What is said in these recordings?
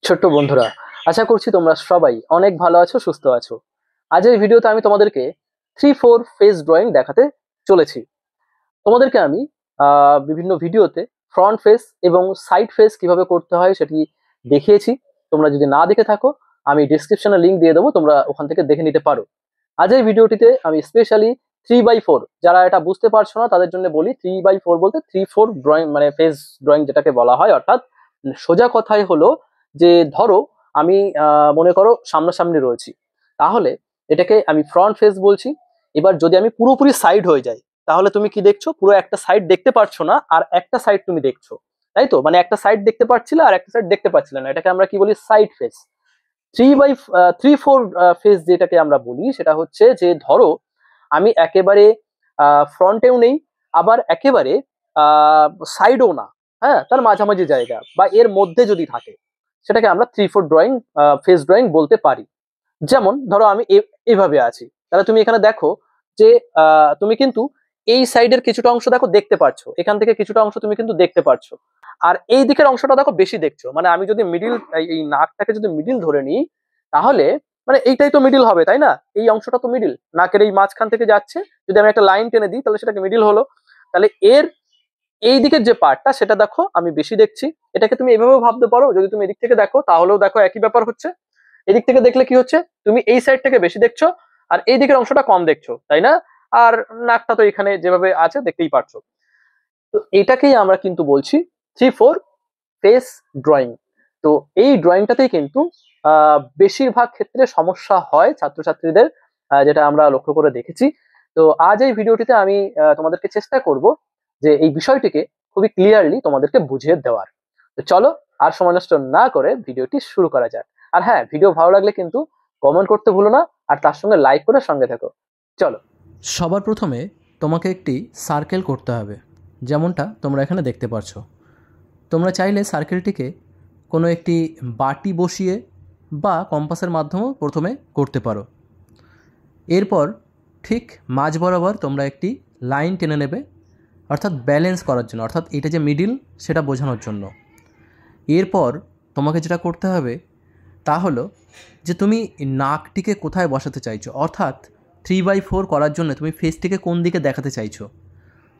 ছোট্ট বন্ধুরা, আশা করছি তোমরা সবাই অনেক ভালো আছো, সুস্থ আছো। আজের ভিডিওতে আমি তোমাদেরকে 3-4 ফেস ড্রয়িং দেখাতে চলেছি। তোমাদেরকে আমি বিভিন্ন ভিডিওতে ফ্রন্ট ফেস এবং সাইড ফেস কিভাবে করতে হয় সেটি দেখিয়েছি। তোমরা যদি না দেখে থাকো, আমি ডিসক্রিপশনে লিংক দিয়ে দেবো, তোমরা ওখান থেকে দেখে নিতে পারো। আজের ভিডিওটিতে আমি স্পেশালি 3/4, যারা এটা বুঝতে পারছো না তাদের জন্য বলি, 3/4 বলতে 3-4 ড্রয়িং মানে ফেস ড্রয়িং যেটাকে বলা হয়। অর্থাৎ সোজা কথাই হলো যে ধরো আমি মনে করো সামনাসামনি রয়েছি, তাহলে এটাকে আমি ফ্রন্ট ফেস বলছি। এবার যদি আমি পুরোপুরি সাইড হয়ে যাই, তাহলে তুমি কি দেখছো? পুরো একটা সাইড দেখতে পারছো না, আর একটা সাইড তুমি দেখছো, তাই তো? মানে একটা সাইড দেখতে পাচ্ছিলে আর একটা সাইড দেখতে পাচ্ছিলে না, এটাকে আমরা কি বলি? Side face. 3/4 ফেস যেটাকে আমরা বলি, সেটা হচ্ছে যে ধরো আমি একেবারে ফ্রন্টেও নেই, আবার একেবারে সাইডও না, হ্যাঁ, তার মাঝামাঝি জায়গা বা এর মধ্যে যদি থাকে, সেটাকে আমরা 3/4 ড্রয়িং ফেস ড্রয়িং বলতে পারি। যেমন ধরো আমি এইভাবে আছি, তাহলে তুমি এখানে দেখো যে তুমি কিন্তু এই সাইডের কিছুটা অংশ দেখো দেখতে পাচ্ছ, এখান থেকে কিছুটা অংশ তুমি কিন্তু দেখতে পাচ্ছ, আর এই দিকের অংশটা দেখো বেশি দেখছো। মানে আমি যদি মিডিল, এই নাকটাকে যদি মিডিল ধরে নিই, তাহলে মানে এইটাই তো মিডিল হবে, তাই না? এই অংশটা তো মিডিল, নাকের এই মাঝখান থেকে যাচ্ছে, যদি আমি একটা লাইন টেনে দিই তাহলে সেটাকে মিডিল হলো। তাহলে এর এই দিকের যে পার্টটা, সেটা দেখো আমি বেশি দেখছি। এটাকে তুমি এভাবেও ভাবতে পারো, যদি তুমি এদিক থেকে দেখো তাহলেও দেখো একই ব্যাপার হচ্ছে। এদিক থেকে দেখলে কি হচ্ছে? তুমি এই সাইড থেকে বেশি দেখছো, আর এই দিকের অংশটা কম দেখছো, তাই না? আর নাকটা তো এখানে যেভাবে আছে দেখতেই পারছো। তো এটাকেই আমরা কিন্তু বলছি 3/4 ফেস ড্রয়িং। তো এই ড্রয়িংটাতেই কিন্তু বেশিরভাগ ক্ষেত্রে সমস্যা হয় ছাত্রছাত্রীদের, যেটা আমরা লক্ষ্য করে দেখেছি। তো আজ এই ভিডিওটিতে আমি তোমাদেরকে চেষ্টা করব যে এই বিষয়টিকে খুবই ক্লিয়ারলি তোমাদেরকে বুঝিয়ে দেওয়ার। তো চলো, আর সময় নষ্ট না করে ভিডিওটি শুরু করা যাক। আর হ্যাঁ, ভিডিও ভালো লাগলে কিন্তু কমেন্ট করতে ভুলো না, আর তার সঙ্গে লাইক করে সঙ্গে থেকো। চলো। সবার প্রথমে তোমাকে একটি সার্কেল করতে হবে, যেমনটা তোমরা এখানে দেখতে পাচ্ছো। তোমরা চাইলে সার্কেলটিকে কোনো একটি বাটি বসিয়ে বা কম্পাসের মাধ্যমেও প্রথমে করতে পারো। এরপর ঠিক মাঝ বরাবর তোমরা একটি লাইন টেনে নেবে, অর্থাৎ ব্যালেন্স করার জন্য, অর্থাৎ এটা যে মিডিল সেটা বোঝানোর জন্য। এরপর তোমাকে যেটা করতে হবে তা হলো যে তুমি নাকটিকে কোথায় বসাতে চাইছো, অর্থাৎ 3/4 করার জন্য তুমি ফেসটিকে কোন দিকে দেখাতে চাইছো।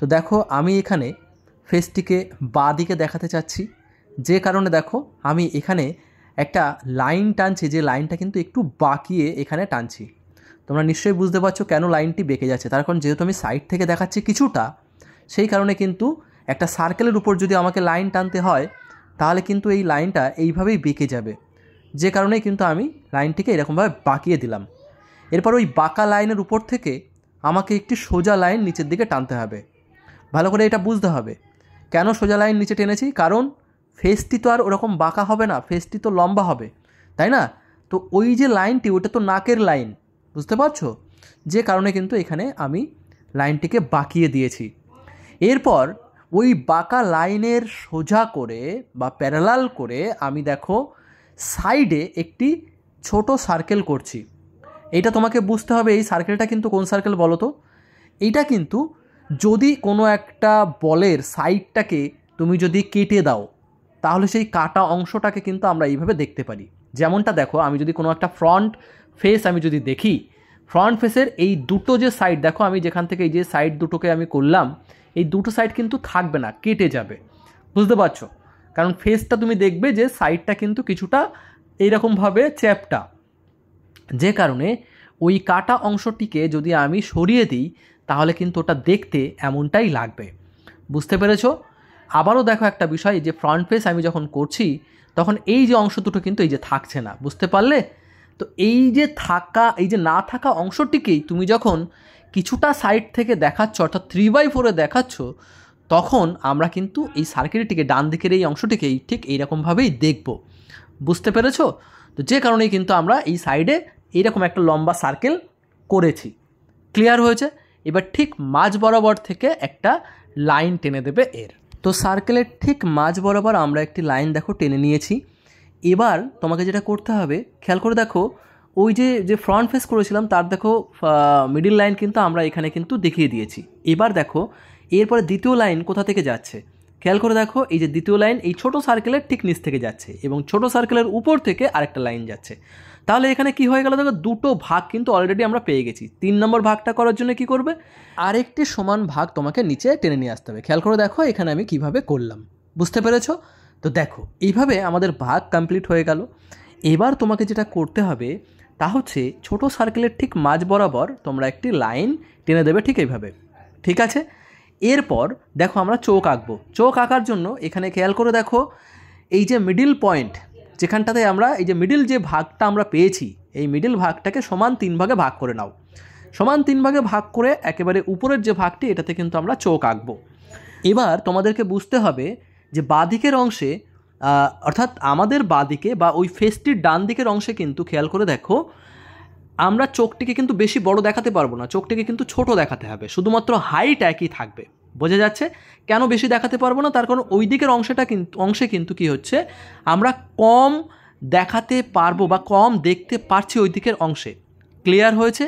তো দেখো আমি এখানে ফেসটিকে বাঁ দিকে দেখাতে চাচ্ছি, যে কারণে দেখো আমি এখানে একটা লাইন টানছি, যে লাইনটা কিন্তু একটু বাঁকিয়ে এখানে টানছি। তোমরা নিশ্চয়ই বুঝতে পারছো কেন লাইনটি বেঁকে যাচ্ছে, তার কারণ যেহেতু আমি সাইড থেকে দেখাচ্ছি কিছুটা, সেই কারণে কিন্তু একটা সার্কেলের উপর যদি আমাকে লাইন টানতে হয়, তাহলে কিন্তু এই লাইনটা এইভাবেই বেঁকে যাবে, যে কারণেই কিন্তু আমি লাইনটিকে এরকমভাবে বাঁকিয়ে দিলাম। এরপর ওই বাঁকা লাইনের উপর থেকে আমাকে একটি সোজা লাইন নিচের দিকে টানতে হবে। ভালো করে এটা বুঝতে হবে কেন সোজা লাইন নিচে টেনেছি, কারণ ফেসটি তো আর ওরকম বাঁকা হবে না, ফেসটি তো লম্বা হবে, তাই না? তো ওই যে লাইনটি, ওটা তো নাকের লাইন, বুঝতে পারছো? যে কারণে কিন্তু এখানে আমি লাইনটিকে বাঁকিয়ে দিয়েছি। এরপর ওই বাঁকা লাইনের সোজা করে বা প্যারালাল করে আমি দেখো সাইডে একটি ছোট সার্কেল করছি। এইটা তোমাকে বুঝতে হবে, এই সার্কেলটা কিন্তু কোন সার্কেল বলো তো? এইটা কিন্তু যদি কোনো একটা বলের সাইডটাকে তুমি যদি কেটে দাও, তাহলে সেই কাটা অংশটাকে কিন্তু আমরা এইভাবে দেখতে পারি। যেমনটা দেখো, আমি যদি কোনো একটা ফ্রন্ট ফেস আমি যদি দেখি, ফ্রন্ট ফেসের এই দুটো যে সাইড দেখো, আমি যেখান থেকে এই যে সাইড দুটোকে আমি করলাম, এই দুটো সাইড কিন্তু থাকবে না, কেটে যাবে। বুঝতে পারছো? কারণ ফেসটা তুমি দেখবে যে সাইডটা কিন্তু কিছুটা এইরকমভাবে চ্যাপটা, যে কারণে ওই কাটা অংশটিকে যদি আমি সরিয়ে দিই, তাহলে কিন্তু ওটা দেখতে এমনটাই লাগবে। বুঝতে পেরেছো? আবারও দেখো একটা বিষয়, যে ফ্রন্ট ফেস আমি যখন করছি, তখন এই যে অংশ দুটো কিন্তু এই যে থাকছে না, বুঝতে পারলে? তো এই যে থাকা, এই যে না থাকা অংশটিকেই তুমি যখন কিছুটা সাইড থেকে দেখাচ্ছ, অর্থাৎ 3/4 দেখাচ্ছ, তখন আমরা কিন্তু এই সার্কেলটিকে, ডান দিকের এই অংশটিকেই ঠিক এইরকমভাবেই দেখব। বুঝতে পেরেছো? তো যে কারণেই কিন্তু আমরা এই সাইডে এইরকম একটা লম্বা সার্কেল করেছি। ক্লিয়ার হয়েছে? এবার ঠিক মাঝ বরাবর থেকে একটা লাইন টেনে দেবে এর। তো সার্কেলের ঠিক মাঝ বরাবর আমরা একটি লাইন দেখো টেনে নিয়েছি। এবার তোমাকে যেটা করতে হবে, খেয়াল করে দেখো, ওই যে ফ্রন্ট ফেস করেছিলাম তার দেখো মিডিল লাইন কিন্তু আমরা এখানে কিন্তু দেখিয়ে দিয়েছি। এবার দেখো এরপরে দ্বিতীয় লাইন কোথা থেকে যাচ্ছে, খেয়াল করে দেখো এই যে দ্বিতীয় লাইন এই ছোট সার্কেলের ঠিক নিচ থেকে যাচ্ছে এবং ছোট সার্কেলের উপর থেকে আরেকটা লাইন যাচ্ছে। তাহলে এখানে কি হয়ে গেল দেখো, দুটো ভাগ কিন্তু অলরেডি আমরা পেয়ে গেছি। 3 নম্বর ভাগটা করার জন্য কি করবে, আরেকটি সমান ভাগ তোমাকে নিচে টেনে নিয়ে আসতে হবে। খেয়াল করে দেখো এখানে আমি কিভাবে করলাম, বুঝতে পেরেছো? তো দেখো এইভাবে আমাদের ভাগ কমপ্লিট হয়ে গেল। এবার তোমাকে যেটা করতে হবে তা হচ্ছে ছোট সার্কেলের ঠিক মাঝ বরাবর তোমরা একটি লাইন টেনে দেবে, ঠিক এইভাবে, ঠিক আছে? এরপর দেখো আমরা চোখ আঁকবো। চোখ আঁকার জন্য এখানে খেয়াল করে দেখো এই যে মিডিল পয়েন্ট, যেখানটাতে আমরা এই যে মিডিল যে ভাগটা আমরা পেয়েছি, এই মিডিল ভাগটাকে সমান 3 ভাগে ভাগ করে নাও। সমান 3 ভাগে ভাগ করে একেবারে উপরের যে ভাগটি, এটাতে কিন্তু আমরা চোখ আঁকবো। এবার তোমাদেরকে বুঝতে হবে যে বাঁদিকের অংশে অর্থাৎ আমাদের বাঁদিকে বা ওই ফেসটির ডান দিকের অংশে কিন্তু খেয়াল করে দেখো আমরা চোখটিকে কিন্তু বেশি বড় দেখাতে পারবো না, চোখটিকে কিন্তু ছোট দেখাতে হবে, শুধুমাত্র হাইট একই থাকবে। বোঝা যাচ্ছে? কেন বেশি দেখাতে পারবো না? তার কারণ ওই দিকের অংশে কিন্তু কি হচ্ছে, আমরা কম দেখাতে পারবো বা কম দেখতে পারছি ওই দিকের অংশে। ক্লিয়ার হয়েছে?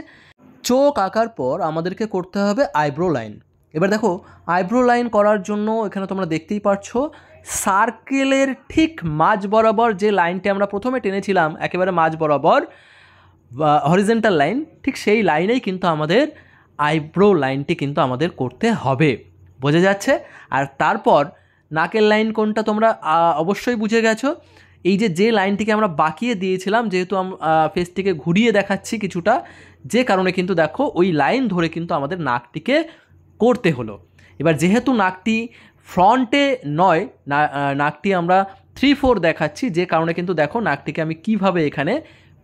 চোখ আঁকার পর আমাদেরকে করতে হবে আইব্রো লাইন। এবার দেখো আইব্রো লাইন করার জন্য এখানে তোমরা দেখতেই পাচ্ছ সার্কেলের ঠিক মাঝ বরাবর যে লাইনটি আমরা প্রথমে টেনেছিলাম একেবারে মাঝ বরাবর হরিজেন্টাল লাইন, ঠিক সেই লাইনেই কিন্তু আমাদের আইব্রো লাইনটি কিন্তু আমাদের করতে হবে। বোঝা যাচ্ছে? আর তারপর নাকের লাইন কোনটা তোমরা অবশ্যই বুঝে গেছো। এই যে লাইনটিকে আমরা বাঁকিয়ে দিয়েছিলাম, যেহেতু ফেসটিকে ঘুরিয়ে দেখাচ্ছি কিছুটা, যে কারণে কিন্তু দেখো ওই লাইন ধরে কিন্তু আমাদের নাকটিকে করতে হলো। এবার যেহেতু নাকটি ফ্রন্টে নয়, নাকটি আমরা 3/4 দেখাচ্ছি, যে কারণে কিন্তু দেখো নাকটিকে আমি কিভাবে এখানে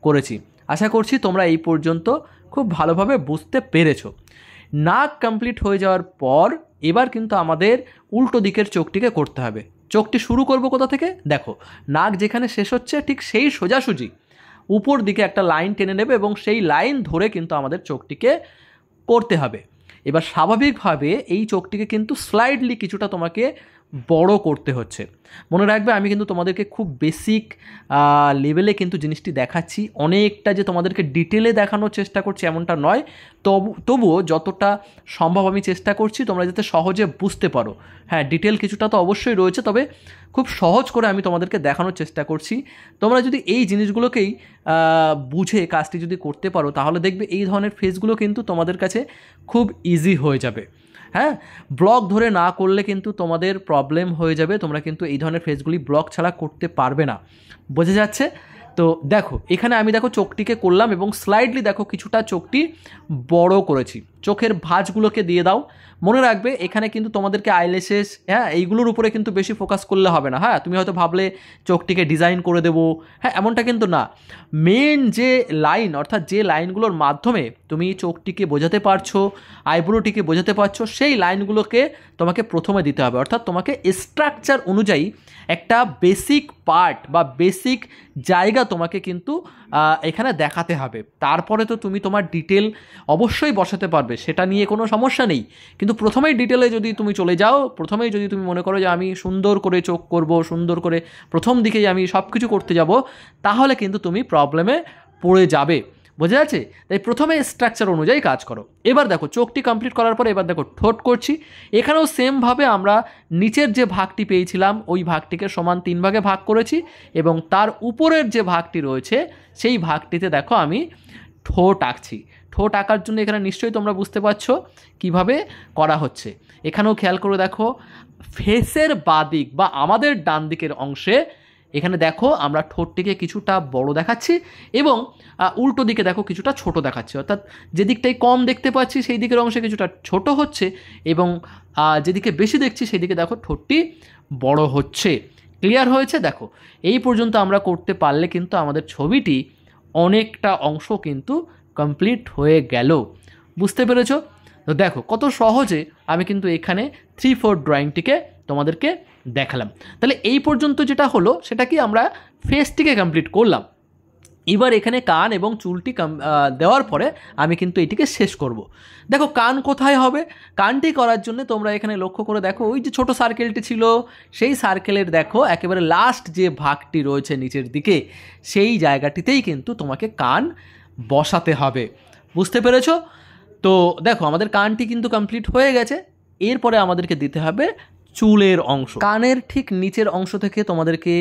করেছি। আশা করছি তোমরা এই পর্যন্ত খুব ভালোভাবে বুঝতে পেরেছো। নাক কমপ্লিট হয়ে যাওয়ার পর এবার কিন্তু আমাদের উল্টো দিকের চোখটিকে করতে হবে। চোখটি শুরু করব কোথা থেকে, দেখো নাক যেখানে শেষ হচ্ছে ঠিক সেই সোজাসুজি উপর দিকে একটা লাইন টেনে নেবে এবং সেই লাইন ধরে কিন্তু আমাদের চোখটিকে করতে হবে। এবার স্বাভাবিকভাবে এই চোখটিকে কিন্তু স্লাইডলি কিছুটা তোমাকে বড় করতে হচ্ছে। মনে রাখবে আমি কিন্তু তোমাদেরকে খুব বেসিক লেভেলে কিন্তু জিনিসটি দেখাচ্ছি, অনেকটা যে তোমাদেরকে ডিটেলে দেখানোর চেষ্টা করছি এমনটা নয়। তবুও যতটা সম্ভব আমি চেষ্টা করছি তোমরা যাতে সহজে বুঝতে পারো। হ্যাঁ, ডিটেল কিছুটা তো অবশ্যই রয়েছে, তবে খুব সহজ করে আমি তোমাদেরকে দেখানোর চেষ্টা করছি। তোমরা যদি এই জিনিসগুলোকেই বুঝে কাজটি যদি করতে পারো তাহলে দেখবে এই ধরনের ফেসগুলো কিন্তু তোমাদের কাছে খুব ইজি হয়ে যাবে। হ্যাঁ, ব্লক ধরে না করলে কিন্তু তোমাদের প্রবলেম হয়ে যাবে, তোমরা কিন্তু এই ধরনের ফেসগুলি ব্লক ছাড়া করতে পারবে না। বোঝা যাচ্ছে? তো দেখো এখানে আমি দেখো চোখটিকে করলাম এবং স্লাইডলি দেখো কিছুটা চোখটি বড় করেছি। চোখের ভাঁজগুলোকে দিয়ে দাও। মনে রাখবে এখানে কিন্তু তোমাদেরকে আইল্যাশেস, হ্যাঁ, এইগুলোর উপরে কিন্তু বেশি ফোকাস করলে হবে না। হ্যাঁ, তুমি হয়তো ভাবলে চোখটিকে ডিজাইন করে দেবো, হ্যাঁ, এমনটা কিন্তু না। মেন যে লাইন, অর্থাৎ যে লাইনগুলোর মাধ্যমে তুমি চোখটিকে বোঝাতে পারছো, আইব্রোটিকে বোঝাতে পারছো, সেই লাইনগুলোকে তোমাকে প্রথমে দিতে হবে। অর্থাৎ তোমাকে স্ট্রাকচার অনুযায়ী একটা বেসিক পার্ট বা বেসিক জায়গা তোমাকে কিন্তু এখানে দেখাতে হবে। তারপরে তো তুমি তোমার ডিটেল অবশ্যই বসাতে পারবে, সেটা নিয়ে কোনো সমস্যা নেই। কিন্তু প্রথমেই ডিটেলে যদি তুমি চলে যাও, প্রথমেই যদি তুমি মনে করো যে আমি সুন্দর করে চোখ করব, সুন্দর করে প্রথম দিকেই আমি সব কিছু করতে যাব, তাহলে কিন্তু তুমি প্রবলেমে পড়ে যাবে। বোঝা যাচ্ছে? তাই প্রথমে স্ট্রাকচার অনুযায়ী কাজ করো। এবার দেখো চোখটি কমপ্লিট করার পরে এবার দেখো ঠোঁট করছি। এখানেও সেমভাবে আমরা নিচের যে ভাগটি পেয়েছিলাম ওই ভাগটিকে সমান 3 ভাগে ভাগ করেছি এবং তার উপরের যে ভাগটি রয়েছে সেই ভাগটিতে দেখো আমি ঠোঁট আঁকছি। ঠোঁট আঁকার জন্য এখানে নিশ্চয়ই তোমরা বুঝতে পারছো কিভাবে করা হচ্ছে। এখানেও খেয়াল করে দেখো ফেসের বাদিক বা আমাদের ডান দিকের অংশে এখানে দেখো আমরা ঠোঁটটিকে কিছুটা বড় দেখাচ্ছি এবং উল্টো দিকে দেখো কিছুটা ছোট দেখাচ্ছি। অর্থাৎ যেদিকটাই কম দেখতে পাচ্ছি সেই দিকের অংশে কিছুটা ছোট হচ্ছে এবং যেদিকে বেশি দেখছি সেই দিকে দেখো ঠোঁটটি বড় হচ্ছে। ক্লিয়ার হয়েছে? দেখো এই পর্যন্ত আমরা করতে পারলে কিন্তু আমাদের ছবিটি অনেকটা অংশ কিন্তু কমপ্লিট হয়ে গেল। বুঝতে পেরেছো? তো দেখো কত সহজে আমি কিন্তু এখানে 3/4 ড্রয়িংটিকে তোমাদেরকে দেখালাম। তাহলে এই পর্যন্ত যেটা হলো সেটা কি, আমরা ফেসটিকে কমপ্লিট করলাম। এবার এখানে কান এবং চুলটি দেওয়ার পরে আমি কিন্তু এটিকে শেষ করব। দেখো কান কোথায় হবে, কানটি করার জন্য তোমরা এখানে লক্ষ্য করে দেখো ওই যে ছোট সার্কেলটি ছিল সেই সার্কেলের দেখো একেবারে লাস্ট যে ভাগটি রয়েছে নিচের দিকে সেই জায়গাটিতেই কিন্তু তোমাকে কান বসাতে হবে। বুঝতে পেরেছো? তো দেখো আমাদের কানটি কিন্তু কমপ্লিট হয়ে গেছে। এরপরে আমাদেরকে দিতে হবে চুলের অংশ। কানের ঠিক নিচের অংশ থেকে তোমাদেরকে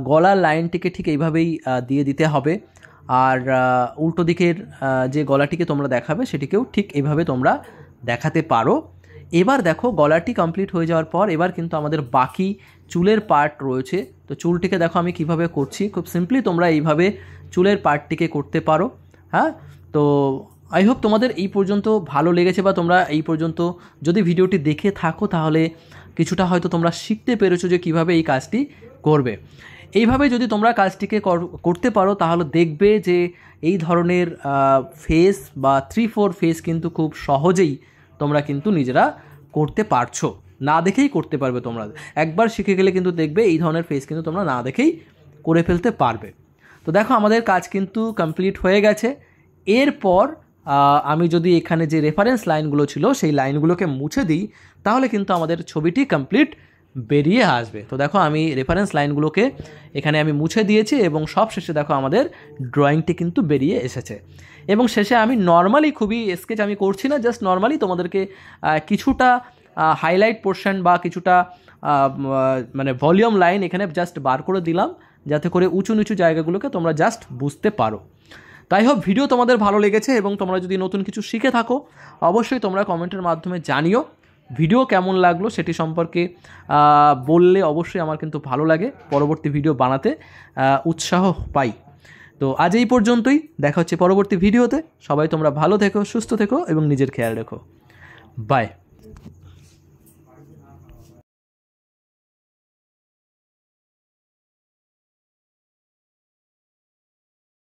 গলার লাইনটিকে ঠিক এইভাবেই দিয়ে দিতে হবে। আর উল্টো দিকের যে গলাটিকে তোমরা দেখাবে সেটিকেও ঠিক এইভাবে তোমরা দেখাতে পারো। এবার দেখো গলাটি কমপ্লিট হয়ে যাওয়ার পর এবার কিন্তু আমাদের বাকি চুলের পার্ট রয়েছে। তো চুলটিকে দেখো আমি কিভাবে করছি, খুব সিম্পলি তোমরা এইভাবে চুলের পার্টটিকে করতে পারো। হ্যাঁ, তো আই হোপ তোমাদের এই পর্যন্ত ভালো লেগেছে, বা তোমরা এই পর্যন্ত যদি ভিডিওটি দেখে থাকো তাহলে কিছুটা হয়তো তোমরা শিখতে পেরেছো যে কিভাবে এই কাজটি করবে। এইভাবে যদি তোমরা কাজটিকে করতে পারো তাহলে দেখবে যে এই ধরনের ফেস বা 3-4 ফেস কিন্তু খুব সহজেই তোমরা কিন্তু নিজেরা করতে পারছো, না দেখেই করতে পারবে। তোমরা একবার শিখে গেলে কিন্তু দেখবে এই ধরনের ফেস কিন্তু তোমরা না দেখেই করে ফেলতে পারবে। তো দেখো আমাদের কাজ কিন্তু কমপ্লিট হয়ে গেছে। এরপর আমি যদি এখানে যে রেফারেন্স লাইনগুলো ছিল সেই লাইনগুলোকে মুছে দিই তাহলে কিন্তু আমাদের ছবিটি কমপ্লিট বেরিয়ে আসবে। তো দেখো আমি রেফারেন্স লাইনগুলোকে এখানে আমি মুছে দিয়েছি এবং সব শেষে দেখো আমাদের ড্রয়িংটি কিন্তু বেরিয়ে এসেছে। এবং শেষে আমি নর্মালি, খুবই স্কেচ আমি করছি না, জাস্ট নর্মালি তোমাদেরকে কিছুটা হাইলাইট পোর্শন বা কিছুটা মানে ভলিউম লাইন এখানে জাস্ট বার করে দিলাম, যাতে করে উঁচু নিচু জায়গাগুলোকে তোমরা জাস্ট বুঝতে পারো। তাই হোক ভিডিও তোমাদের ভালো লেগেছে এবং তোমরা যদি নতুন কিছু শিখে থাকো অবশ্যই তোমরা কমেন্টের মাধ্যমে জানিও ভিডিও কেমন লাগলো, সেটি সম্পর্কে বললে অবশ্যই আমার কিন্তু ভালো লাগে, পরবর্তী ভিডিও বানাতে উৎসাহ পাই। তো আজ এই পর্যন্তই, দেখা হচ্ছে পরবর্তী ভিডিওতে। সবাই তোমরা ভালো থেকো, সুস্থ থেকো এবং নিজের খেয়াল রেখো। বাই।